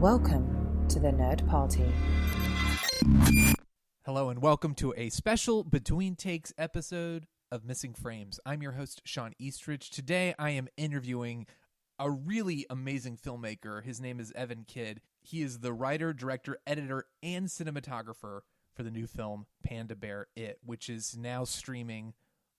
Welcome to the Nerd Party. Hello and welcome to a special Between Takes episode of Missing Frames. I'm your host, Sean Eastridge. Today I am interviewing a really amazing filmmaker. His name is Evan Kidd. He is the writer, director, editor, and cinematographer for the new film Panda Bear It, which is now streaming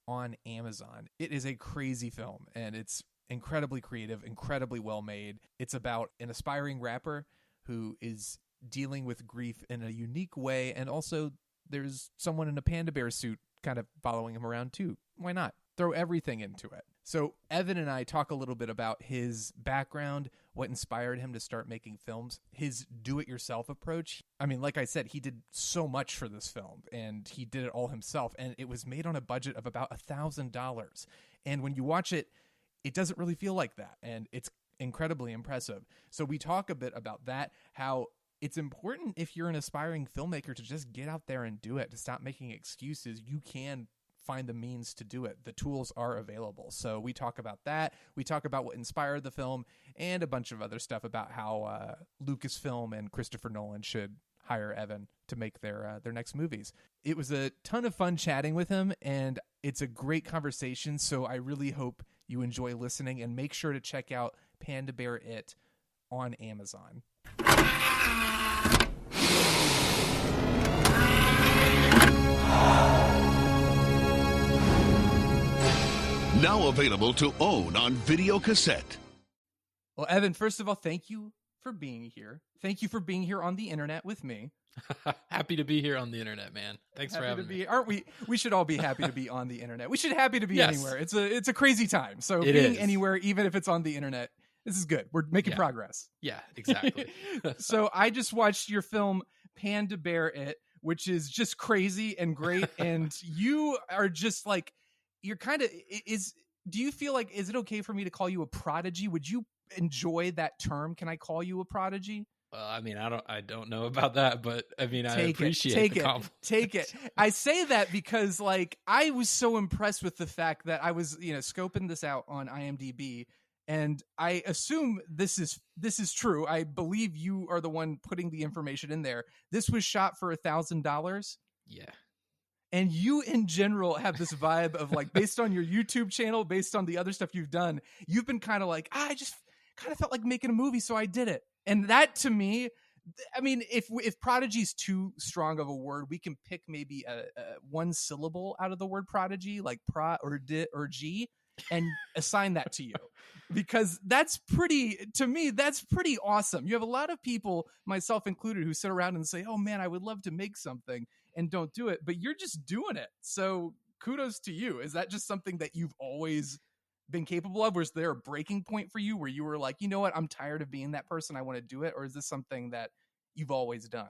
on Amazon. It is a crazy film, and it's incredibly creative, incredibly well made. It's about an aspiring rapper who is dealing with grief in a unique way, and also there's someone in a panda bear suit kind of following him around too. Why not? Throw everything into it. So Evan and I talk a little bit about his background, what inspired him to start making films, his do-it-yourself approach. I mean, like I said, he did so much for this film, and he did it all himself, and it was made on a budget of about $1,000. And when you watch it, it doesn't really feel like that, and it's incredibly impressive. So we talk a bit about that, how it's important if you're an aspiring filmmaker to just get out there and do it, to stop making excuses. You can find the means to do it. The tools are available. So we talk about that. We talk about what inspired the film and a bunch of other stuff about how Lucasfilm and Christopher Nolan should hire Evan to make their next movies. It was a ton of fun chatting with him, and it's a great conversation. So I really hope you enjoy listening, and make sure to check out Panda Bear It on Amazon. Now available to own on video cassette. Well, Evan, first of all, thank you for being here. Thank you for being here on the internet with me. Happy to be here on the internet, man. Thanks for having me. Aren't we? We should all be happy to be on the internet. We should be happy to be anywhere. It's a crazy time. So being anywhere, even if it's on the internet, this is good. We're making progress. Yeah, exactly. So I just watched your film Panda Bear It, which is just crazy and great. And you are just like, you're kind of do you feel like, is it okay for me to call you a prodigy? Would you enjoy that term? Can I call you a prodigy? Well, I mean, I don't know about that, but I mean, I appreciate the compliment. Take it. I say that because, like, I was so impressed with the fact that I was, scoping this out on IMDb, and I assume this is true. I believe you are the one putting the information in there. This was shot for $1,000. Yeah. And you, in general, have this vibe of, like, based on your YouTube channel, based on the other stuff you've done, you've been kind of like, I just kind of felt like making a movie, so I did it. And that, to me, I mean, if prodigy is too strong of a word, we can pick maybe a one syllable out of the word prodigy, like pra or di or g, and assign that to you. Because that's pretty awesome. You have a lot of people, myself included, who sit around and say, oh man, I would love to make something, and don't do it. But you're just doing it. So kudos to you. Is that just something that you've always been capable of? Was there a breaking point for you where you were like, you know what, I'm tired of being that person, I want to do it? Or is this something that you've always done?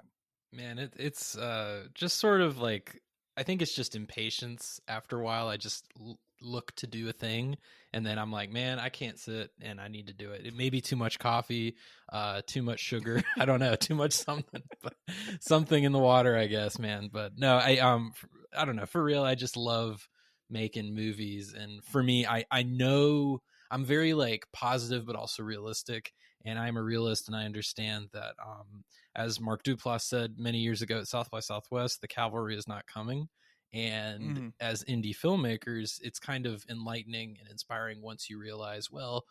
Man, it's just sort of like, I think it's just impatience. After a while, I just look to do a thing, and then I'm like, man, I can't sit, and I need to do it. It may be too much coffee, too much sugar, I don't know, too much something, but something in the water, I guess, man. But no, I don't know, for real, I just love making movies. And for me, I know I'm very, like, positive but also realistic, and I'm a realist, and I understand that as Mark Duplass said many years ago at South by Southwest, the cavalry is not coming. And as indie filmmakers, it's kind of enlightening and inspiring once you realize, well,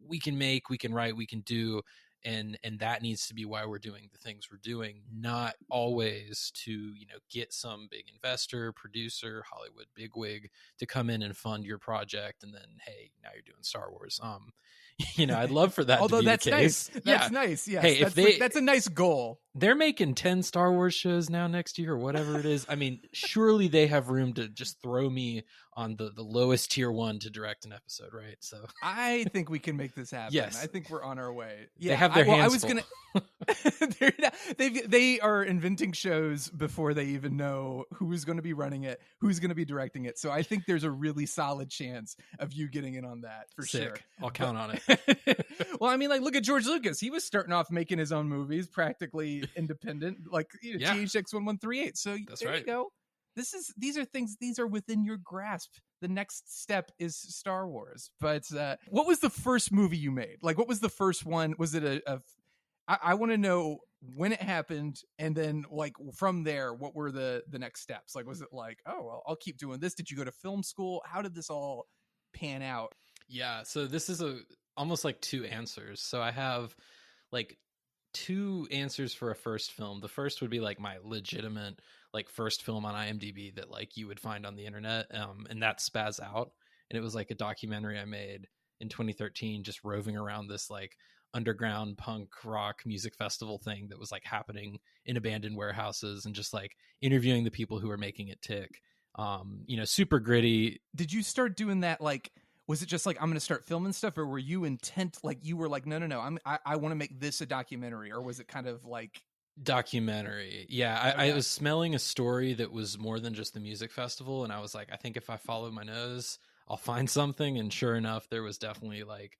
we can make, we can write, we can do, and that needs to be why we're doing the things we're doing, not always to, get some big investor, producer, Hollywood bigwig to come in and fund your project, and then, hey, now you're doing Star Wars. I'd love for that. Although to be that's the case. Nice. That's nice. Yes. Hey, that's a nice goal. They're making 10 Star Wars shows now next year or whatever it is. I mean, surely they have room to just throw me on the lowest tier one to direct an episode, right? So I think we can make this happen. Yes. I think we're on our way. Yeah, they have their hands full. They are inventing shows before they even know who's going to be running it, who's going to be directing it. So I think there's a really solid chance of you getting in on that for Sick. Sure. I'll count on it. Well, I mean, like, look at George Lucas. He was starting off making his own movies, practically independent, like THX 1138. So That's there right. you go. These are things. These are within your grasp. The next step is Star Wars. But what was the first movie you made? Like, what was the first one? Was it a I want to know when it happened, and then like from there, what were the next steps? Like, was it like, oh, well, I'll keep doing this? Did you go to film school? How did this all pan out? Yeah, so this is almost like two answers. So I have like two answers for a first film. The first would be like my legitimate like first film on IMDb that like you would find on the internet, and that's Spaz Out, and it was like a documentary I made in 2013, just roving around this like underground punk rock music festival thing that was like happening in abandoned warehouses, and just like interviewing the people who were making it tick. Super gritty. Did you start doing that? Like, was it just like, I'm going to start filming stuff, or were you intent, like you were like, no, I want to make this a documentary? Or was it kind of like documentary? Yeah. I was smelling a story that was more than just the music festival. And I was like, I think if I follow my nose, I'll find something. And sure enough, there was definitely like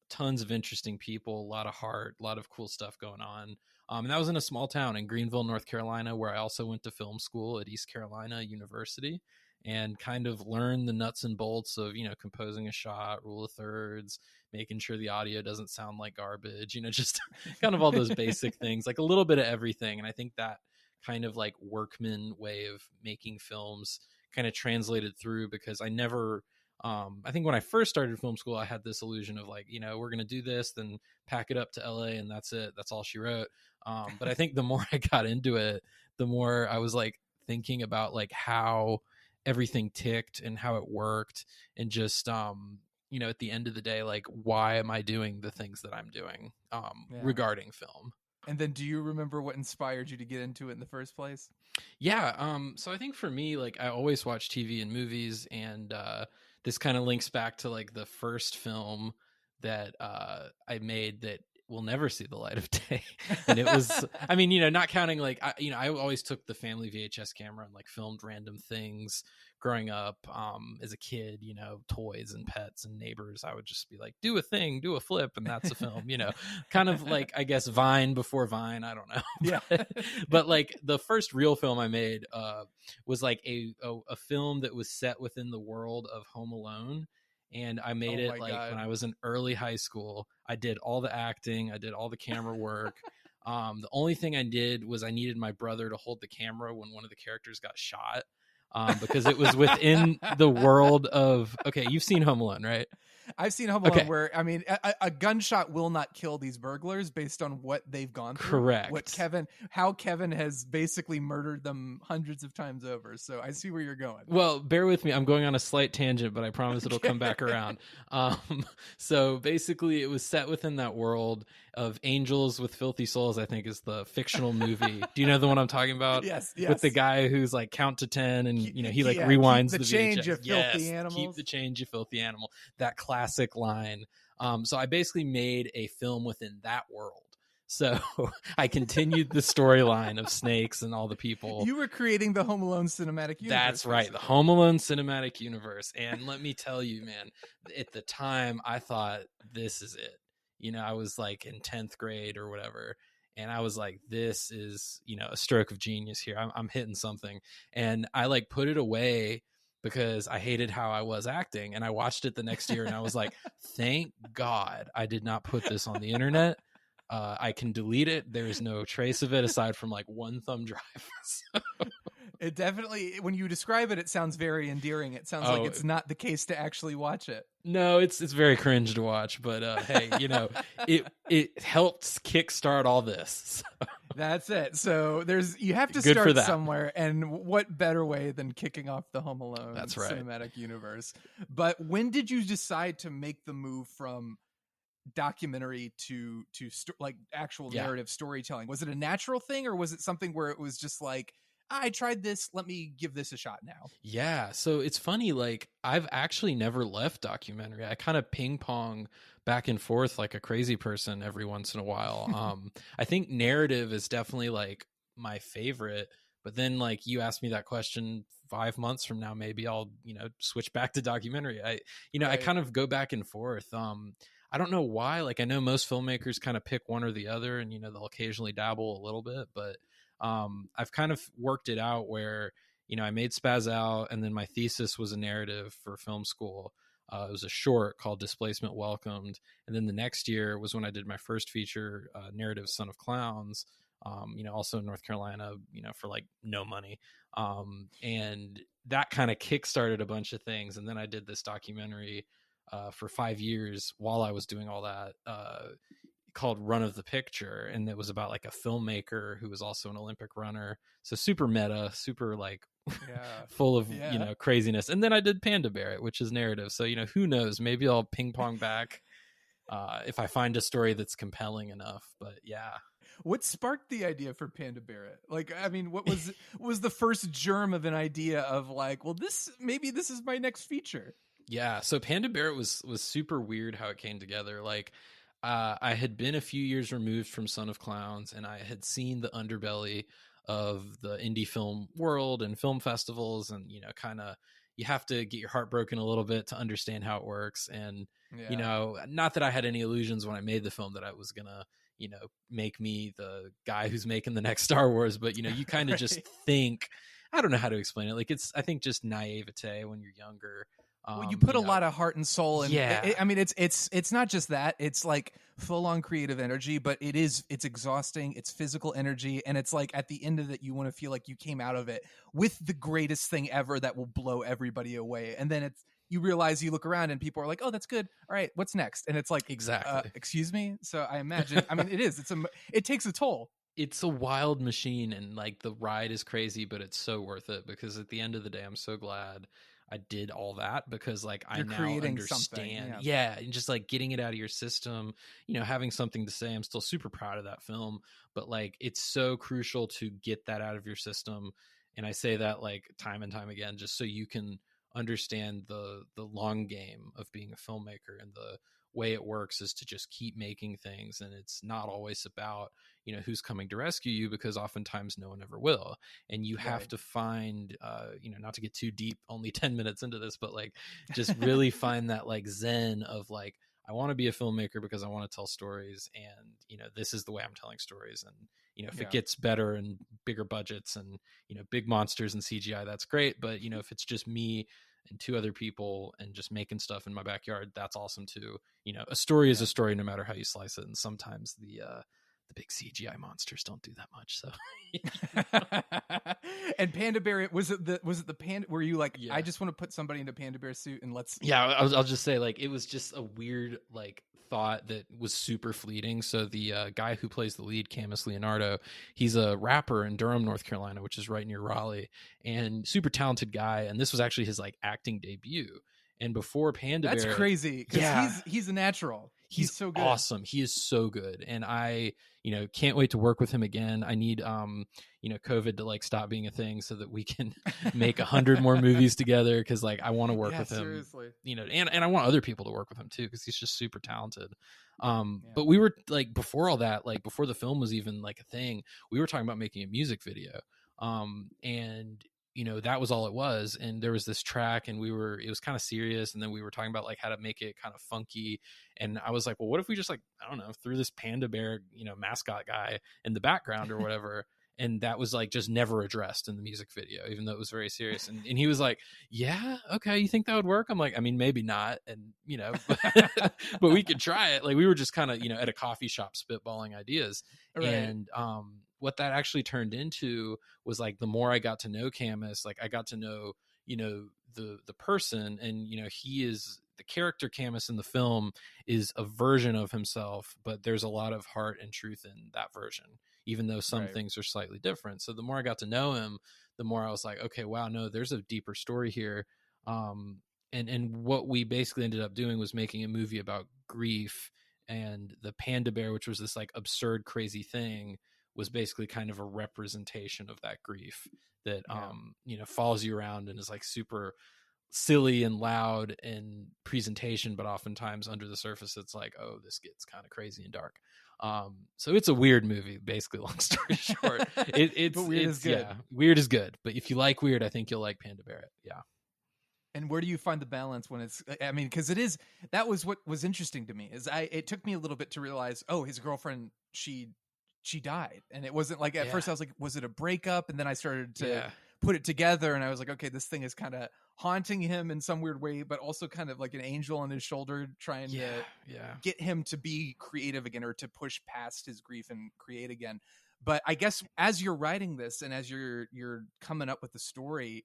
tons of interesting people, a lot of heart, a lot of cool stuff going on. And that was in a small town in Greenville, North Carolina, where I also went to film school at East Carolina University, and kind of learned the nuts and bolts of, composing a shot, rule of thirds, making sure the audio doesn't sound like garbage, just kind of all those basic things, like a little bit of everything. And I think that kind of like workman way of making films kind of translated through, because I think when I first started film school, I had this illusion of like, we're going to do this, then pack it up to LA and that's it. That's all she wrote. But I think the more I got into it, the more I was like thinking about like how everything ticked and how it worked. And just, at the end of the day, like, why am I doing the things that I'm doing regarding film? And then do you remember what inspired you to get into it in the first place? Yeah. So I think for me, like, I always watch TV and movies, and this kind of links back to like the first film that I made that will never see the light of day. And it was, I mean, not counting like, I always took the family VHS camera and like filmed random things growing up. As a kid, toys and pets and neighbors, I would just be like, do a thing, do a flip, and that's a film, kind of like, I guess, Vine before Vine. I don't know. Yeah. But like the first real film I made was like a film that was set within the world of Home Alone. And I made it like when I was in early high school. I did all the acting. I did all the camera work. The only thing I did was I needed my brother to hold the camera when one of the characters got shot, because it was within the world of, okay, you've seen Home Alone, right? I've seen Home Alone, where, I mean, a gunshot will not kill these burglars based on what they've gone through. Correct. How Kevin has basically murdered them hundreds of times over. So I see where you're going. Well, bear with me. I'm going on a slight tangent, but I promise it'll come back around. So basically it was set within that world of Angels with Filthy Souls, I think is the fictional movie. Do you know the one I'm talking about? Yes. With the guy who's like count to 10 and he like rewinds the change, you filthy animals. Keep the change, you filthy animal. That classic line. So I basically made a film within that world. So I continued the storyline of snakes and all the people. You were creating the Home Alone cinematic universe. That's right, the Home Alone cinematic universe. And let me tell you, man, at the time I thought, this is it. I was like in 10th grade or whatever. And I was like, this is, a stroke of genius here. I'm hitting something. And I like put it away because I hated how I was acting. And I watched it the next year and I was like, thank God I did not put this on the internet. I can delete it. There is no trace of it aside from like one thumb drive. So. It definitely, when you describe it, it sounds very endearing. It sounds like it's not the case to actually watch it. No, it's very cringe to watch, but hey, it helped kickstart all this. So. That's it. So you have to start somewhere, and what better way than kicking off the Home Alone cinematic universe? But when did you decide to make the move from documentary to like actual narrative storytelling? Was it a natural thing, or was it something where it was just like, I tried this, let me give this a shot now? Yeah, so it's funny, like I've actually never left documentary. I kind of ping pong back and forth like a crazy person every once in a while. I think narrative is definitely like my favorite, but then like you asked me that question 5 months from now, maybe I'll switch back to documentary. I kind of go back and forth. I don't know why. Like I know most filmmakers kind of pick one or the other, and they'll occasionally dabble a little bit, but I've kind of worked it out where, I made Spaz Out, and then my thesis was a narrative for film school. It was a short called Displacement Welcomed. And then the next year was when I did my first feature, narrative Son of Clowns, also in North Carolina, for like no money. And that kind of kickstarted a bunch of things. And then I did this documentary for 5 years while I was doing all that, called Run of the Picture, and it was about like a filmmaker who was also an Olympic runner. So super meta, super like full of craziness. And then I did Panda Bear, which is narrative. So who knows? Maybe I'll ping pong back if I find a story that's compelling enough. But yeah. What sparked the idea for Panda Barrett? Like, I mean, what was the first germ of an idea of like, well, this is my next feature? Yeah. So Panda Barrett was super weird how it came together. Like, I had been a few years removed from Son of Clowns, and I had seen the underbelly of the indie film world and film festivals, and kind of you have to get your heart broken a little bit to understand how it works. And not that I had any illusions when I made the film that I was gonna make me the guy who's making the next Star Wars, but you kind of just think, I don't know how to explain it. Like, it's, I think, just naivete when you're younger. Well, you put a lot of heart and soul in. Yeah. I mean, it's not just that. It's like full on creative energy, but it's exhausting. It's physical energy. And it's like at the end of it, you want to feel like you came out of it with the greatest thing ever that will blow everybody away. And then you realize, you look around and people are like, oh, that's good. All right, what's next? And it's like, exactly. Excuse me. So I imagine, I mean, it takes a toll. It's a wild machine, and like the ride is crazy, but it's so worth it, because at the end of the day, I'm so glad I did all that, because like I now understand. Yeah. And just like getting it out of your system, having something to say. I'm still super proud of that film, but like it's so crucial to get that out of your system. And I say that like time and time again, just so you can understand the long game of being a filmmaker. And the way it works is to just keep making things, and it's not always about who's coming to rescue you, because oftentimes no one ever will. And you have to find not to get too deep, only 10 minutes into this, but like just really find that like zen of like, I want to be a filmmaker because I want to tell stories, and this is the way I'm telling stories. And if it gets better and bigger budgets and big monsters and CGI, that's great. But if it's just me and two other people and just making stuff in my backyard, that's awesome too. A story is a story, no matter how you slice it. And sometimes the big CGI monsters don't do that much. So, and Panda Bear, was it the panda? Were you like, I just want to put somebody in a Panda Bear suit and let's? Yeah, I'll just say, like, it was just a weird like thought that was super fleeting. So the guy who plays the lead, Camus Leonardo, he's a rapper in Durham, North Carolina, which is right near Raleigh, and super talented guy. And this was actually his like acting debut. And before Panda Bear, that's crazy, because he's a natural. He's so good. Awesome. He is so good. And I, can't wait to work with him again. I need, COVID to like stop being a thing so that we can make 100 more movies together. Cause like, I want to work with him, seriously. And I want other people to work with him too, cause he's just super talented. But we were like, before all that, like before the film was even like a thing, we were talking about making a music video. And that was all it was. And there was this track, and it was kind of serious. And then we were talking about like how to make it kind of funky. And I was like, well, what if we just like, I don't know, threw this Panda Bear, mascot guy in the background or whatever. And that was like just never addressed in the music video, even though it was very serious. And he was like, yeah, okay, you think that would work? I'm like, I mean, maybe not. And, but we could try it. Like, we were just kind of, at a coffee shop spitballing ideas. Right. And, what that actually turned into was like, the more I got to know Camus, like I got to know, the person, and, he is the character. Camus in the film is a version of himself, but there's a lot of heart and truth in that version, even though some things are slightly different. So the more I got to know him, the more I was like, okay, wow, no, there's a deeper story here. And what we basically ended up doing was making a movie about grief, and the Panda Bear, which was this like absurd, crazy thing, was basically kind of a representation of that grief that, follows you around and is like super silly and loud in presentation, but oftentimes under the surface, it's like, oh, this gets kind of crazy and dark. So it's a weird movie, basically, long story short. It's weird is good. Yeah, weird is good. But if you like weird, I think you'll like Panda Bear. Yeah. And where do you find the balance when it's, I mean, because that was what was interesting to me, is it took me a little bit to realize, oh, his girlfriend, she died. And it wasn't like, at first I was like, was it a breakup? And then I started to put it together, and I was like, okay, this thing is kind of haunting him in some weird way, but also kind of like an angel on his shoulder trying to get him to be creative again, or to push past his grief and create again. But I guess as you're writing this and as you're coming up with the story,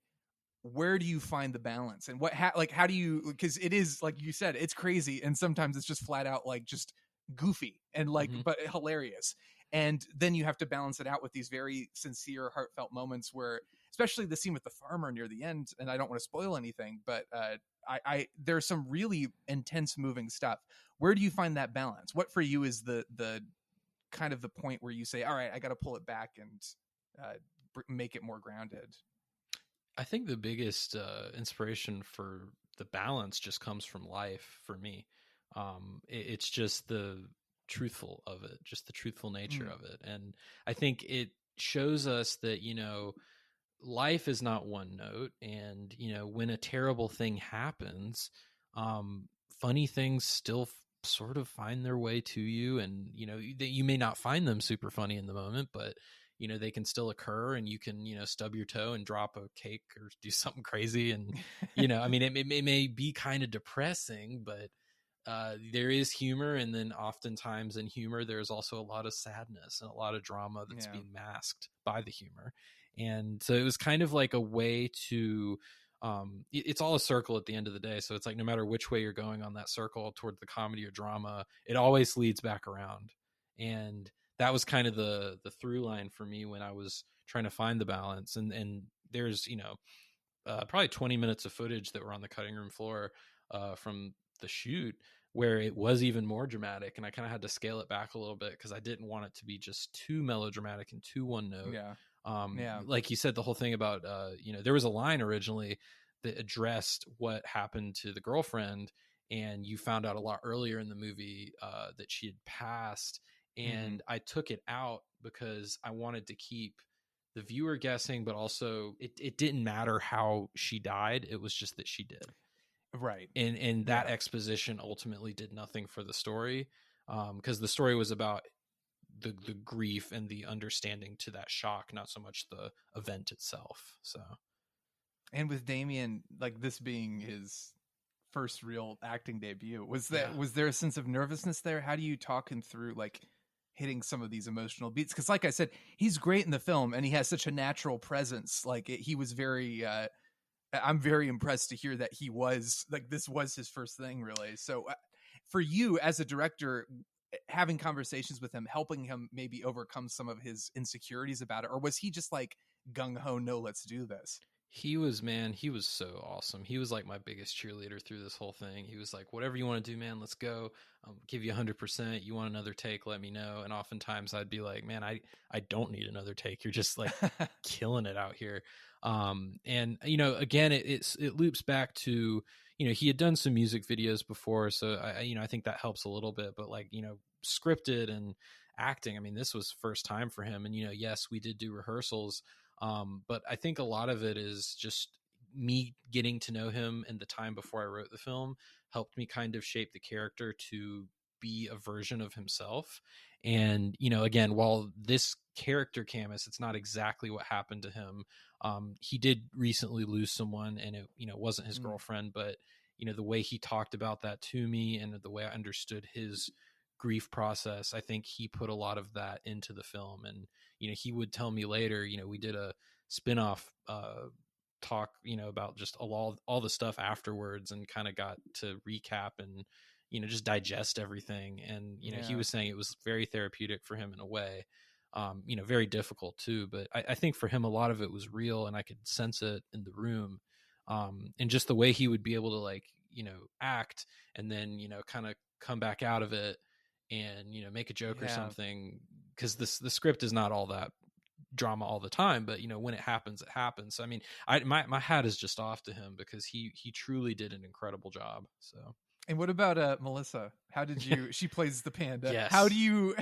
where do you find the balance, and how do you, because it is, like you said, it's crazy, and sometimes it's just flat out like just goofy and like but hilarious, and then you have to balance it out with these very sincere, heartfelt moments where, especially the scene with the farmer near the end, and I don't want to spoil anything, but I there's some really intense, moving stuff. Where do you find that balance? What for you is the kind of the point where you say, all right, I got to pull it back and make it more grounded? I think the biggest inspiration for the balance just comes from life for me. It's just the truthful of it, just the truthful nature of it. And I think it shows us that, life is not one note. And, when a terrible thing happens, funny things still sort of find their way to you. And, you may not find them super funny in the moment, but they can still occur, and you can, stub your toe and drop a cake or do something crazy. And, I mean, it may be kind of depressing, but there is humor. And then oftentimes in humor, there's also a lot of sadness and a lot of drama that's being masked by the humor. And so it was kind of like a way to, it's all a circle at the end of the day. So it's like, no matter which way you're going on that circle toward the comedy or drama, it always leads back around. And that was kind of the through line for me when I was trying to find the balance. And there's, probably 20 minutes of footage that were on the cutting room floor from the shoot where it was even more dramatic. And I kind of had to scale it back a little bit because I didn't want it to be just too melodramatic and too one note. Like you said, the whole thing about, there was a line originally that addressed what happened to the girlfriend. And you found out a lot earlier in the movie that she had passed. And I took it out because I wanted to keep the viewer guessing, but also it didn't matter how she died. It was just that she did. Right. And that exposition ultimately did nothing for the story. Because the story was about the grief and the understanding to that shock, not so much the event itself. So, and with Damien, like this being his first real acting debut, was there a sense of nervousness there? How do you talk him through like hitting some of these emotional beats? Because like I said, he's great in the film and he has such a natural presence. Like he was very I'm very impressed to hear that he was like, this was his first thing, really. So for you as a director, having conversations with him, helping him maybe overcome some of his insecurities about it, or was he just like gung-ho, no, let's do this? He was so awesome. He was like my biggest cheerleader through this whole thing. He was like, whatever you want to do, man, let's go. I'll give you 100%. You want another take, let me know. And oftentimes I'd be like, man, I don't need another take. You're just like killing it out here. And again, it loops back to, he had done some music videos before. So I think that helps a little bit, but like, scripted and acting, I mean, this was first time for him. And, yes, we did do rehearsals. But I think a lot of it is just me getting to know him, and the time before I wrote the film helped me kind of shape the character to be a version of himself. And, again, while this character Camus, it's not exactly what happened to him. He did recently lose someone, and it, wasn't his girlfriend, but, the way he talked about that to me and the way I understood his grief process, I think he put a lot of that into the film. And he would tell me later, we did a spin-off talk about just all the stuff afterwards, and kind of got to recap and just digest everything. And he was saying it was very therapeutic for him in a way, very difficult too, but I think for him a lot of it was real, and I could sense it in the room. And just the way he would be able to like act, and then kind of come back out of it and make a joke or something, because the script is not all that drama all the time, but when it happens, it happens. So, I mean, my hat is just off to him, because he truly did an incredible job. So. And what about Melissa? How did you? She plays the panda. Yes. How do you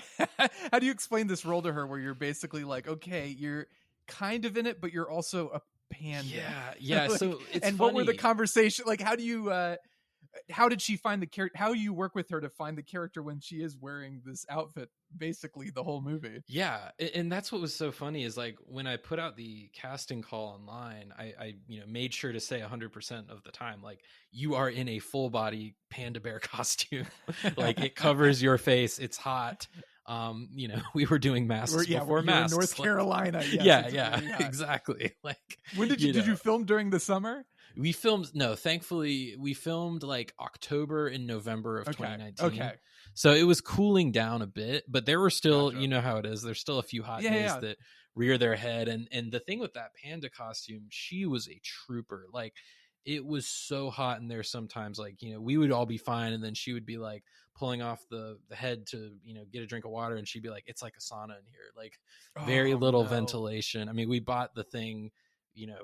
explain this role to her, where you're basically like, okay, you're kind of in it, but you're also a panda. Yeah. Like, so it's and funny. what were the conversation like? How do you? how did she find the character? How you work with her to find the character when she is wearing this outfit basically the whole movie? Yeah, and that's what was so funny is like when I put out the casting call online, I made sure to say 100% of the time, like, you are in a full body panda bear costume. Like, it covers your face, it's hot. We were doing masks before masks. In North Carolina. Yes, yeah, exactly. Like, when did you film during the summer? Thankfully we filmed like October and November of 2019. Okay. So it was cooling down a bit, but there were still, Gotcha. you know how it is. There's still a few hot days that rear their head. And the thing with that panda costume, she was a trooper. Like, it was so hot in there sometimes. Like, we would all be fine, and then she would be like pulling off the head to, get a drink of water, and she'd be like, it's like a sauna in here. Like, very little ventilation. I mean, we bought the thing,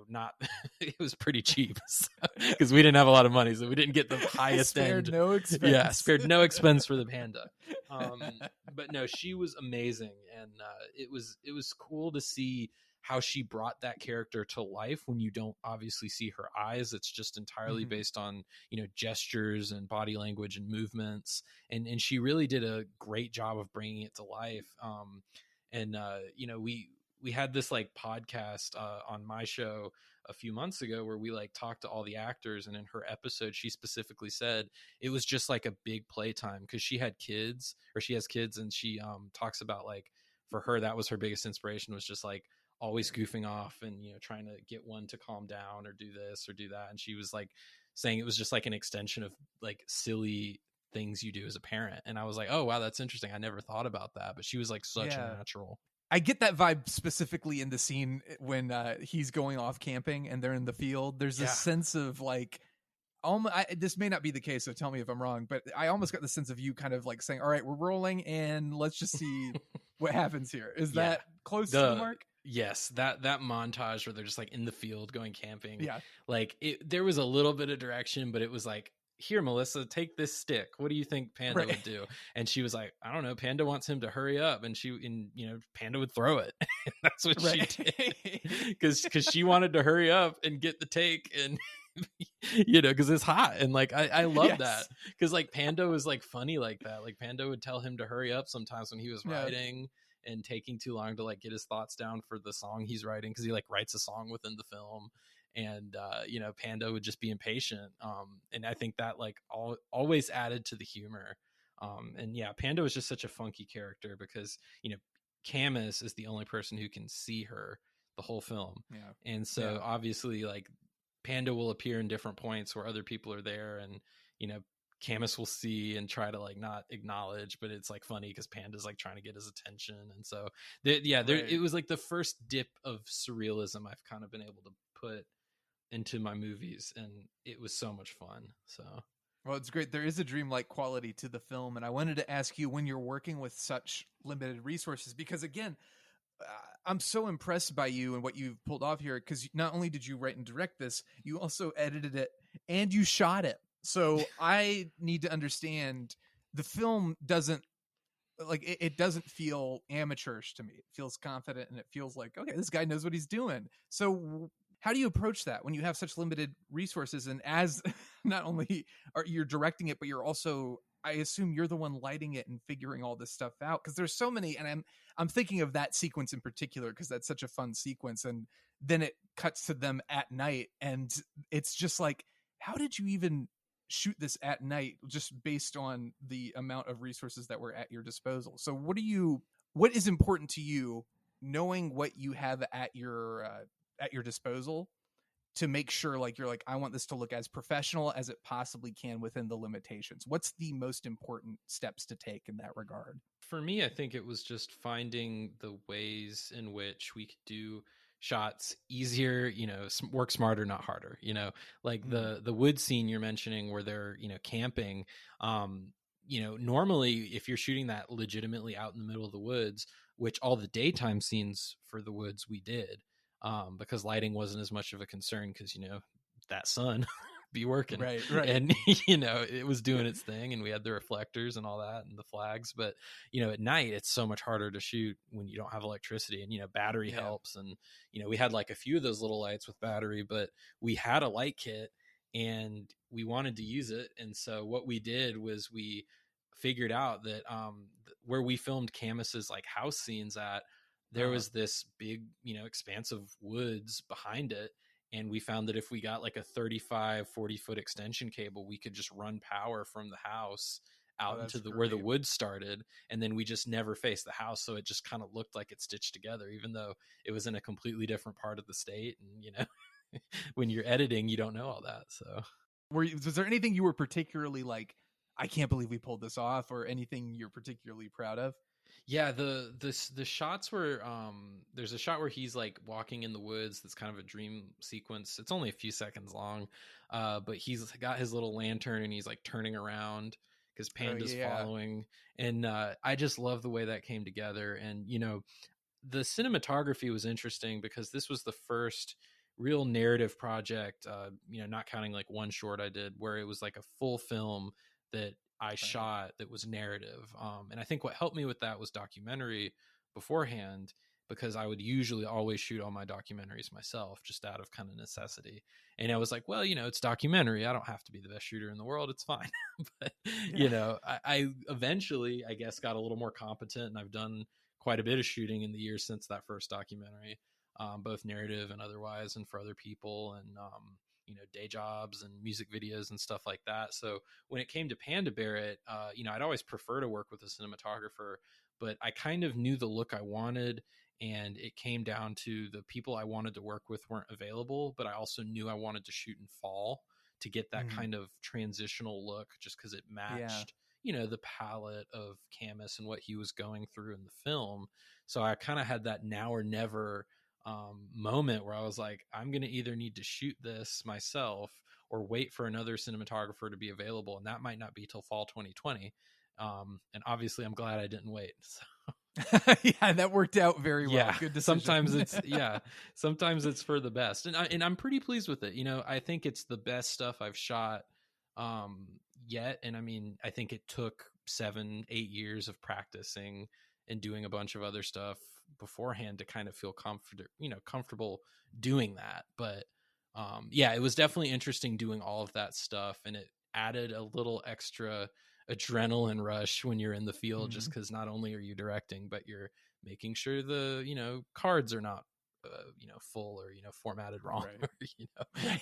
not it was pretty cheap because we didn't have a lot of money, so we didn't get the highest end. No expense. Spared no expense for the panda. But no, she was amazing, and it was cool to see how she brought that character to life when you don't obviously see her eyes. It's just entirely based on, gestures and body language and movements. And she really did a great job of bringing it to life. We had this like podcast on my show a few months ago where we like talked to all the actors, and in her episode she specifically said it was just like a big playtime because she has kids, and she talks about like for her that was her biggest inspiration, was just like always goofing off and trying to get one to calm down or do this or do that. And she was like saying it was just like an extension of like silly things you do as a parent. And I was like, oh wow, that's interesting, I never thought about that. But she was like such a natural. I get that vibe specifically in the scene when he's going off camping and they're in the field. There's a sense of like, this may not be the case, so tell me if I'm wrong, but I almost got the sense of you kind of like saying, all right, we're rolling and let's just see what happens here. Is that close to the mark? Yes, that montage where they're just like in the field going camping. Yeah. Like there was a little bit of direction, but it was like, here, Melissa, take this stick. What do you think Panda would do? And she was like, I don't know. Panda wants him to hurry up. And Panda would throw it. That's what she did. Because she wanted to hurry up and get the take. And, because it's hot. And like, I love that. Because like Panda was like funny like that. Like Panda would tell him to hurry up sometimes when he was writing and taking too long to like get his thoughts down for the song he's writing. Because he like writes a song within the film. And Panda would just be impatient, and I think that like always added to the humor. Panda was just such a funky character because Camus is the only person who can see her the whole film, and so obviously like Panda will appear in different points where other people are there, and Camus will see and try to like not acknowledge, but it's like funny because Panda's like trying to get his attention. And so it was like the first dip of surrealism I've kind of been able to put into my movies, and it was so much fun. So well, it's great. There is a dreamlike quality to the film, and I wanted to ask you, when you're working with such limited resources, because again, I'm so impressed by you and what you've pulled off here, because not only did you write and direct this, you also edited it and you shot it. So I need to understand, the film doesn't like it doesn't feel amateurish to me. It feels confident, and it feels like, okay, this guy knows what he's doing. So how do you approach that when you have such limited resources? And as not only are you're directing it, but you're also, I assume you're the one lighting it and figuring all this stuff out, because there's so many. And I'm thinking of that sequence in particular because that's such a fun sequence. And then it cuts to them at night, and it's just like, how did you even shoot this at night just based on the amount of resources that were at your disposal? So what is important to you, knowing what you have at your disposal, to make sure like you're like, I want this to look as professional as it possibly can within the limitations? What's the most important steps to take in that regard? For me, I think it was just finding the ways in which we could do shots easier, work smarter, not harder, like the wood scene you're mentioning where they're, camping, normally if you're shooting that legitimately out in the middle of the woods, which all the daytime scenes for the woods we did, because lighting wasn't as much of a concern because, that sun be working. Right. And, it was doing its thing, and we had the reflectors and all that and the flags. But, at night, it's so much harder to shoot when you don't have electricity, and, battery helps. And, we had like a few of those little lights with battery, but we had a light kit. and we wanted to use it. And so what we did was we figured out that where we filmed Camus's like house scenes at, there was this big, expansive woods behind it. And we found that if we got like a 40 foot extension cable, we could just run power from the house out into where the woods started. And then we just never faced the house. So it just kind of looked like it stitched together, even though it was in a completely different part of the state. And, when you're editing, you don't know all that. So was there anything you were particularly like, I can't believe we pulled this off, or anything you're particularly proud of? Yeah, the shots were there's a shot where he's like walking in the woods. That's kind of a dream sequence. It's only a few seconds long, but he's got his little lantern and he's like turning around because Panda's following. And I just love the way that came together. And the cinematography was interesting because this was the first real narrative project, not counting like one short I did, where it was like a full film that I shot that was narrative. And I think what helped me with that was documentary beforehand, because I would usually always shoot all my documentaries myself just out of kind of necessity. And I was like, well, it's documentary. I don't have to be the best shooter in the world. It's fine. But, I eventually, I guess, got a little more competent, and I've done quite a bit of shooting in the years since that first documentary, both narrative and otherwise, and for other people, and, day jobs and music videos and stuff like that. So when it came to Panda Barrett, I'd always prefer to work with a cinematographer, but I kind of knew the look I wanted, and it came down to the people I wanted to work with weren't available, but I also knew I wanted to shoot in fall to get that kind of transitional look, just because it matched, the palette of Camus and what he was going through in the film. So I kind of had that now or never moment where I was like, I'm going to either need to shoot this myself or wait for another cinematographer to be available. And that might not be till fall 2020. And obviously I'm glad I didn't wait. So. Yeah, that worked out very well. Yeah, good decision. Sometimes it's for the best. And I'm pretty pleased with it. I think it's the best stuff I've shot yet. And I mean, I think it took 7-8 years of practicing and doing a bunch of other stuff beforehand to kind of feel comfortable doing that. But it was definitely interesting doing all of that stuff, and it added a little extra adrenaline rush when you're in the field, just because not only are you directing, but you're making sure the cards are not full or formatted wrong, or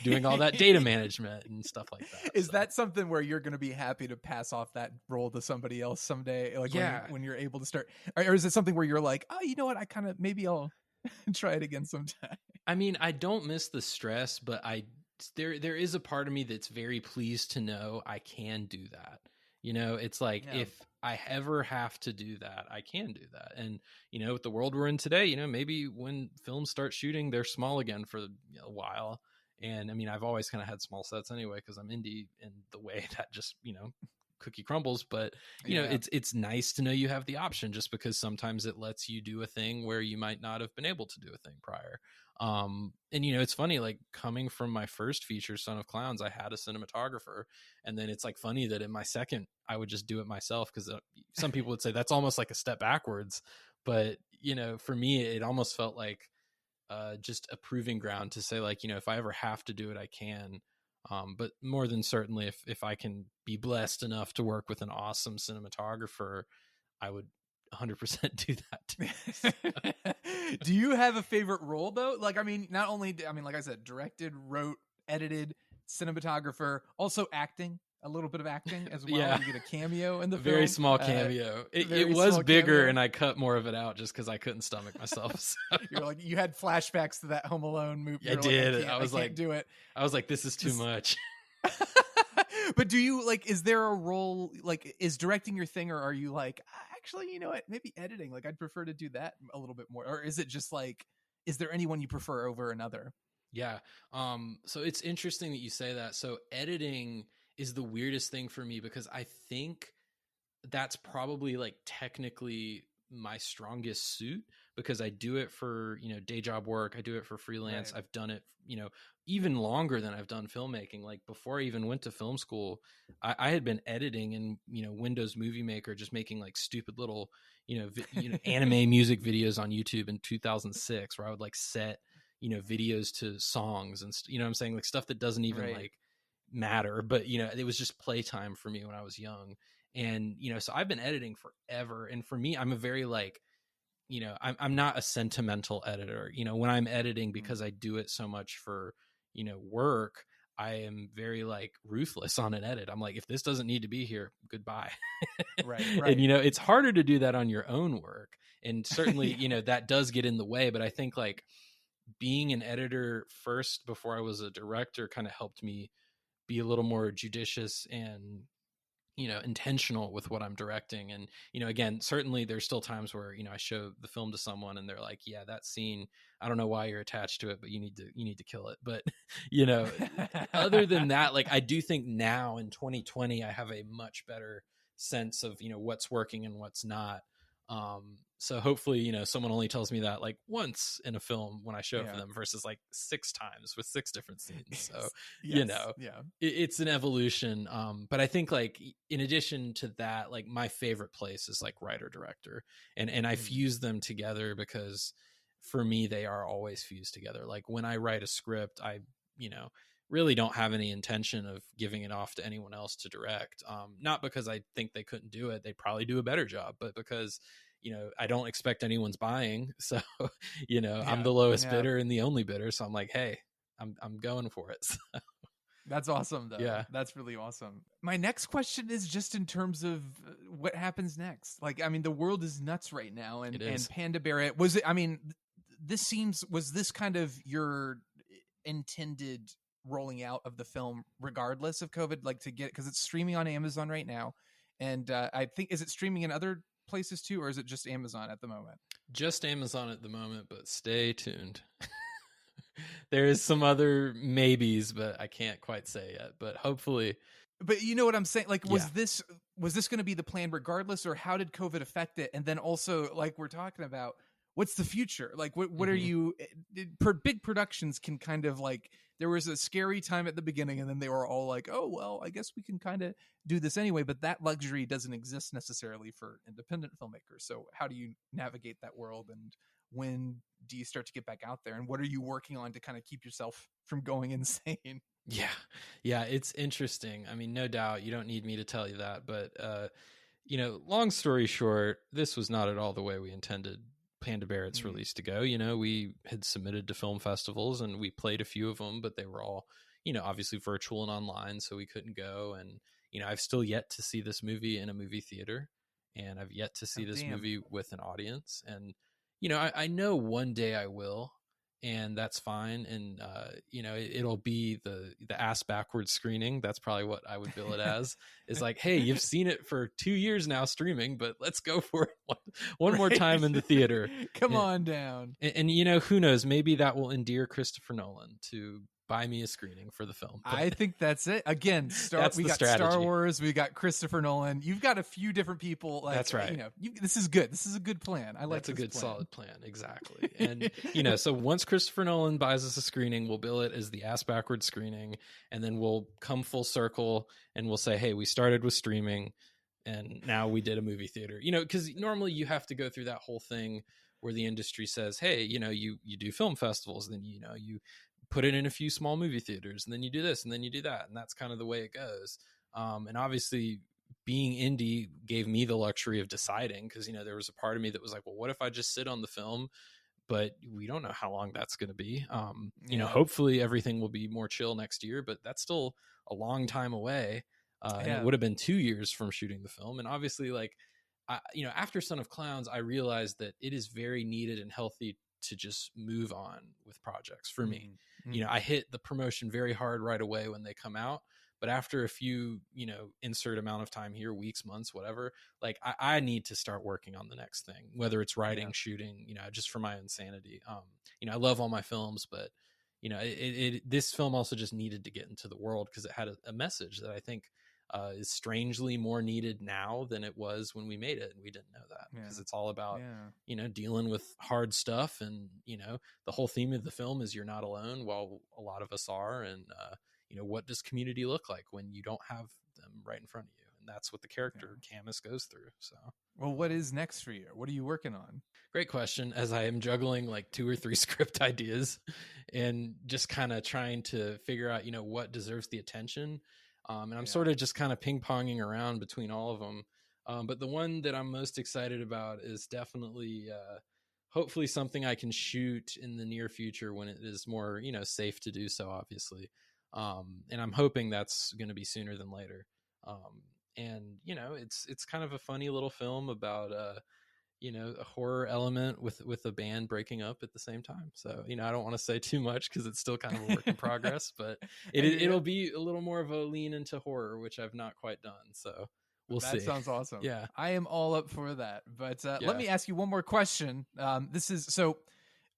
doing all that data management and stuff like that. Is that something where you're going to be happy to pass off that role to somebody else someday, like when you're able to start, or is it something where you're like, oh, you know what, I kind of maybe I'll try it again sometime? I mean, I don't miss the stress, but there is a part of me that's very pleased to know I can do that. It's like, if I ever have to do that, I can do that. And, with the world we're in today, maybe when films start shooting, they're small again for a while. And I mean, I've always kind of had small sets anyway, because I'm indie in the way that just, cookie crumbles. But, it's nice to know you have the option, just because sometimes it lets you do a thing where you might not have been able to do a thing prior. And it's funny, like coming from my first feature, Son of Clowns, I had a cinematographer, and then it's like funny that in my second I would just do it myself, because some people would say that's almost like a step backwards, but for me it almost felt like just a proving ground to say, like, if I ever have to do it, I can. But more than certainly, if I can be blessed enough to work with an awesome cinematographer, I would 100% do that too. Do you have a favorite role though? Like, I mean, like I said, directed, wrote, edited, cinematographer, also acting, a little bit of acting as well. Yeah. You get a cameo in the film. Very small cameo. It was bigger cameo. And I cut more of it out just because I couldn't stomach myself. So. You're like, you had flashbacks to that Home Alone movie. I did. I was like, do it. I was like, this is too much. But do you is there a role, like, is directing your thing, or are you like, actually, you know what, maybe editing, like I'd prefer to do that a little bit more? Or is it just like, is there anyone you prefer over another? Yeah. So it's interesting that you say that. So editing is the weirdest thing for me, because I think that's probably like technically my strongest suit, because I do it for, day job work. I do it for freelance. Right. I've done it, even longer than I've done filmmaking. Like before I even went to film school, I had been editing in, Windows Movie Maker, just making like stupid little, anime music videos on YouTube in 2006, where I would like set, videos to songs and what I'm saying, like stuff that doesn't even like matter, but it was just playtime for me when I was young. And so I've been editing forever, and for me, I'm a very like, I'm not a sentimental editor. When I'm editing, because I do it so much for work, I am very like ruthless on an edit. I'm like, if this doesn't need to be here, goodbye. Right. And it's harder to do that on your own work, and certainly that does get in the way. But I think like being an editor first before I was a director kind of helped me be a little more judicious and intentional with what I'm directing. And again, certainly there's still times where I show the film to someone and they're like, yeah, that scene, I don't know why you're attached to it, but you need to kill it. But other than that, like, I do think now in 2020 I have a much better sense of what's working and what's not. So hopefully someone only tells me that like once in a film when I show it for them, versus like 6 times with 6 different scenes. So it's an evolution. But I think like in addition to that, like my favorite place is like writer director, and I fuse them together because for me they are always fused together. Like when I write a script, I really don't have any intention of giving it off to anyone else to direct. Not because I think they couldn't do it, they'd probably do a better job, but because I don't expect anyone's buying. So, I'm the lowest bidder and the only bidder. So I'm like, hey, I'm going for it. So. That's awesome though. Yeah. That's really awesome. My next question is just in terms of what happens next. Like, I mean, the world is nuts right now, and Panda Bear, was this kind of your intended rolling out of the film regardless of COVID, like to get, because it's streaming on Amazon right now, and I think, is it streaming in other places too, or is it just Amazon at the moment? Just Amazon at the moment, but stay tuned. There is some other maybes, but I can't quite say yet, but hopefully. But you know what I'm saying? Like, was this going to be the plan regardless, or how did COVID affect it? And then also, like we're talking about, what's the future? Like, what are you, big productions can kind of like, there was a scary time at the beginning and then they were all like, oh, well, I guess we can kind of do this anyway. But that luxury doesn't exist necessarily for independent filmmakers. So how do you navigate that world, and when do you start to get back out there, and what are you working on to kind of keep yourself from going insane? Yeah, it's interesting. I mean, no doubt you don't need me to tell you that, but long story short, this was not at all the way we intended Panda Barrett's release to go. We had submitted to film festivals and we played a few of them, but they were all, obviously virtual and online, so we couldn't go. And, I've still yet to see this movie in a movie theater, and I've yet to see this movie with an audience. And, I know one day I will, and that's fine. And, it'll be the ass backwards screening. That's probably what I would bill it as, is like, hey, you've seen it for 2 years now streaming, but let's go for it one more time in the theater. Come on down. And who knows, maybe that will endear Christopher Nolan to buy me a screening for the film. But I think that's it. Again, we got strategy. Star Wars, we got Christopher Nolan. You've got a few different people. Like, that's right. This is good. This is a good plan. I like. That's a good, solid plan. Exactly. And so once Christopher Nolan buys us a screening, we'll bill it as the ass backwards screening, and then we'll come full circle and we'll say, hey, we started with streaming, and now we did a movie theater. Because normally you have to go through that whole thing where the industry says, hey, you do film festivals, then you put it in a few small movie theaters, and then you do this, and then you do that. And that's kind of the way it goes. And obviously being indie gave me the luxury of deciding, because, there was a part of me that was like, well, what if I just sit on the film? But we don't know how long that's going to be. Hopefully everything will be more chill next year, but that's still a long time away. And it would have been 2 years from shooting the film. And obviously, like, after Son of Clowns, I realized that it is very needed and healthy to just move on with projects for me. I hit the promotion very hard right away when they come out, but after a few, insert amount of time here, weeks, months, whatever, like I need to start working on the next thing, whether it's writing, shooting, just for my own sanity. I love all my films, but this film also just needed to get into the world because it had a message that I think is strangely more needed now than it was when we made it, and we didn't know that, because it's all about dealing with hard stuff, and the whole theme of the film is you're not alone, while a lot of us are. And what does community look like when you don't have them right in front of you? And that's what the character Camus goes through. So, well, what is next for you? What are you working on? Great question. As I am juggling like 2 or 3 script ideas and just kind of trying to figure out, what deserves the attention. And I'm sort of just kind of ping ponging around between all of them. But the one that I'm most excited about is definitely, hopefully something I can shoot in the near future when it is more, safe to do so, obviously. And I'm hoping that's going to be sooner than later. And it's kind of a funny little film about, a horror element with a band breaking up at the same time. So, I don't want to say too much because it's still kind of a work in progress, but it'll be a little more of a lean into horror, which I've not quite done. So we'll see. That sounds awesome. Yeah. I am all up for that. But let me ask you one more question. This is so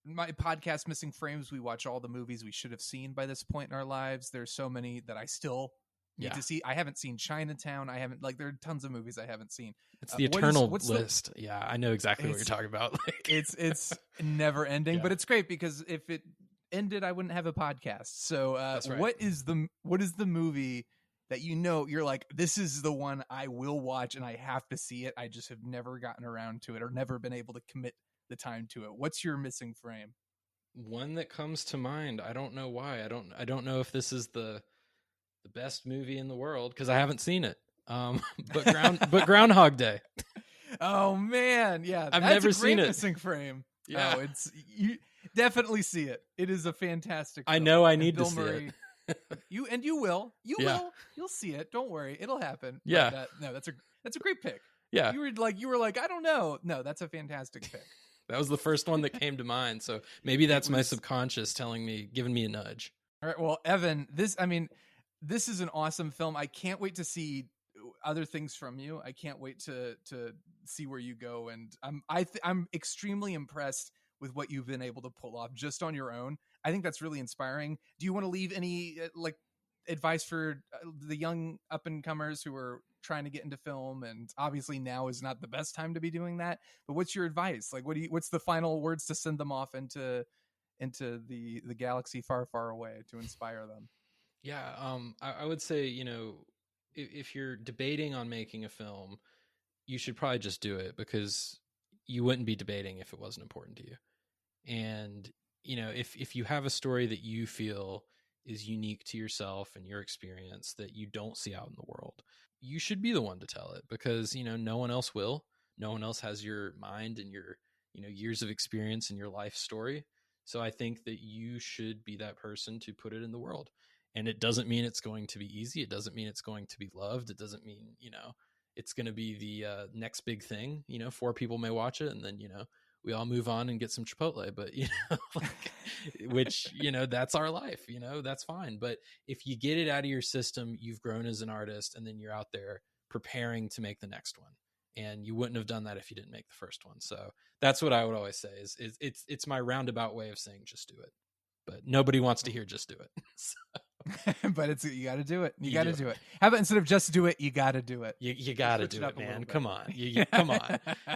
my podcast, Missing Frames. We watch all the movies we should have seen by this point in our lives. There's so many that I still need to see. I haven't seen Chinatown. There are tons of movies I haven't seen. It's the eternal list. Yeah, I know exactly what you're talking about. It's never ending, Yeah. but it's great because if it ended, I wouldn't have a podcast. So That's right. what is the movie that you're like, this is the one I will watch and I have to see it? I just have never gotten around to it or never been able to commit the time to it. What's your missing frame? One that comes to mind. I don't know why. I don't know if this is the best movie in the world because I haven't seen it. But Groundhog Day. Oh man, yeah, I've that's never a great seen it. missing frame. Yeah. Oh, you definitely see it. It is a fantastic film. I know I need Bill to see Murray, it. you will. Yeah. You'll see it. Don't worry, it'll happen. Yeah. But, no, that's a great pick. Yeah. You were like, I don't know. No, that's a fantastic pick. That was the first one that came to mind. So maybe that's my subconscious giving me a nudge. All right. Well, Evan, this is an awesome film. I can't wait to see other things from you. I can't wait to see where you go. And I'm extremely impressed with what you've been able to pull off just on your own. I think that's really inspiring. Do you want to leave any advice for the young up and comers who are trying to get into film? And obviously now is not the best time to be doing that, but what's your advice? Like, what's the final words to send them off into the galaxy far, far away to inspire them? Yeah. I would say, if you're debating on making a film, you should probably just do it because you wouldn't be debating if it wasn't important to you. And, if you have a story that you feel is unique to yourself and your experience that you don't see out in the world, you should be the one to tell it because, no one else will. No one else has your mind and your, years of experience in your life story. So I think that you should be that person to put it in the world. And it doesn't mean it's going to be easy. It doesn't mean it's going to be loved. It doesn't mean, it's going to be the next big thing. 4 people may watch it and then, we all move on and get some Chipotle, but, which, that's our life, that's fine. But if you get it out of your system, you've grown as an artist and then you're out there preparing to make the next one. And you wouldn't have done that if you didn't make the first one. So that's what I would always say is it's my roundabout way of saying, just do it. But nobody wants to hear just do it. But you got to do it. You got to do it. How about instead of just do it, you got to do it. You got to do it, man. Come on.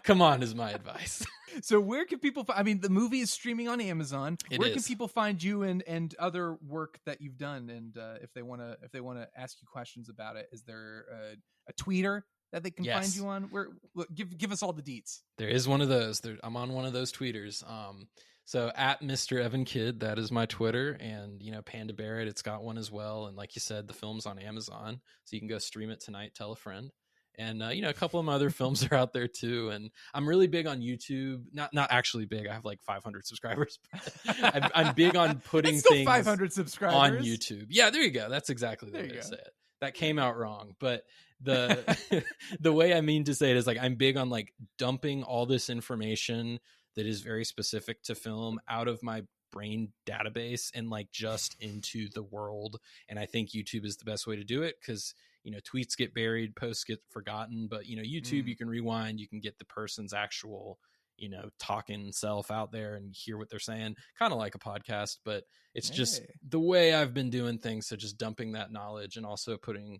Come on is my advice. So where can people I mean, the movie is streaming on Amazon. Where can people find you and other work that you've done? And if they want to ask you questions about it, is there a tweeter that they can find you on? Give us all the deets. There is one of those. I'm on one of those tweeters. So at Mr. Evan Kidd, that is my Twitter, and Panda Barrett, it's got one as well. And like you said, the film's on Amazon, so you can go stream it tonight. Tell a friend, and a couple of my other films are out there too. And I'm really big on YouTube. Not actually big. I have like 500 subscribers. But I'm big on putting things 500 subscribers on YouTube. Yeah, there you go. That's exactly the way to say it. That came out wrong, but the way I mean to say it is like I'm big on like dumping all this information that is very specific to film out of my brain database and like just into the world. And I think YouTube is the best way to do it because, tweets get buried, posts get forgotten, but YouTube, you can rewind, you can get the person's actual, talking self out there and hear what they're saying, kind of like a podcast, but it's just the way I've been doing things. So just dumping that knowledge and also putting,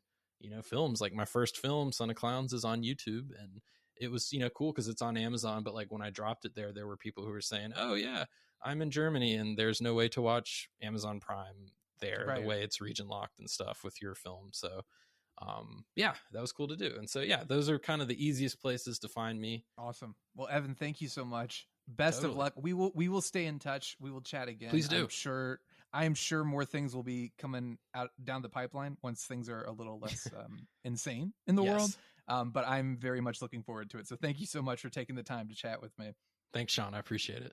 films like my first film, Son of Clowns, is on YouTube, and it was, cool because it's on Amazon. But like when I dropped it there were people who were saying, oh yeah, I'm in Germany and there's no way to watch Amazon Prime there, the way it's region locked and stuff with your film. So that was cool to do. And so, those are kind of the easiest places to find me. Awesome. Well, Evan, thank you so much. best of Totally. luck. We will stay in touch. We will chat again. Please do. I'm sure more things will be coming out down the pipeline once things are a little less insane in the world. But I'm very much looking forward to it. So thank you so much for taking the time to chat with me. Thanks, Sean. I appreciate it.